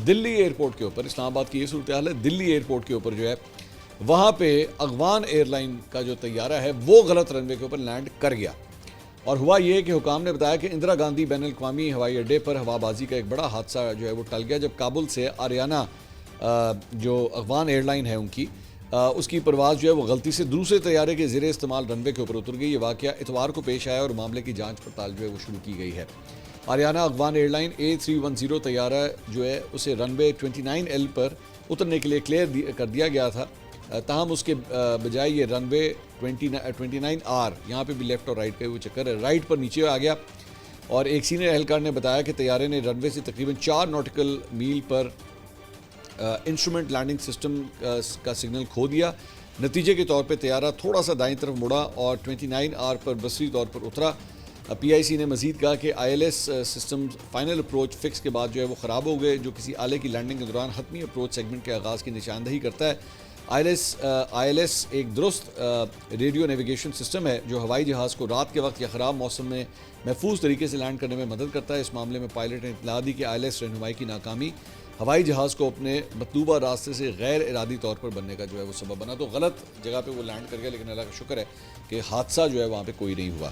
دلی airport کے اوپر، اسلام آباد کی یہ صورتحال ہے، دلی ایئرپورٹ کے اوپر جو ہے وہاں پہ اغوان ایئر لائن کا جو طیارہ ہے وہ غلط رن وے کے اوپر لینڈ کر گیا، اور ہوا یہ کہ حکام نے بتایا کہ اندرا گاندھی بین الاقوامی ہوائی اڈے پر ہوا بازی کا ایک بڑا حادثہ جو ہے وہ ٹل گیا، جب کابل سے آریانہ جو اغوان ایئر لائن ہے ان کی اس کی پرواز جو ہے وہ غلطی سے دوسرے طیارے کے زیر استعمال رن وے کے اوپر اتر گئی۔ یہ واقعہ اتوار کو پیش آیا اور معاملے کی جانچ پڑتال جو ہے وہ شروع کی گئی ہے۔ Ariana Afghan air line A310 طیارہ جو ہے اسے رن وے 29L پر اترنے کے لیے کلیئر کر دیا گیا تھا، تاہم اس کے بجائے یہ رن وے 29R، یہاں پہ بھی لیفٹ اور رائٹ کا وہ چکر ہے، رائٹ پر نیچے آ گیا، اور ایک سینئر اہلکار نے بتایا کہ طیارے نے رن وے سے تقریباً 4 ناٹیکل میل پر انسٹرومنٹ لینڈنگ سسٹم کا سگنل کھو دیا۔ نتیجے کے طور پہ طیارہ تھوڑا سا دائیں طرف مڑا اور 29R پر بصری طور پر اترا۔ PIC نے مزید کہا کہ ILS system final approach fix کے بعد جو ہے وہ خراب ہو گئے، جو کسی آلے کی لینڈنگ کے دوران حتمی اپروچ سیگمنٹ کے آغاز کی نشاندہی کرتا ہے۔ ILS ایک درست ریڈیو نیویگیشن سسٹم ہے جو ہوائی جہاز کو رات کے وقت یا خراب موسم میں محفوظ طریقے سے لینڈ کرنے میں مدد کرتا ہے۔ اس معاملے میں پائلٹ نے اطلاع دی کہ ILS رہنمائی کی ناکامی ہوائی جہاز کو اپنے مطلوبہ راستے سے غیر ارادی طور پر بننے کا جو ہے وہ سبب بنا، تو غلط جگہ پہ وہ لینڈ کر گیا، لیکن اللہ کا شکر ہے کہ حادثہ جو ہے وہاں پہ کوئی نہیں ہوا۔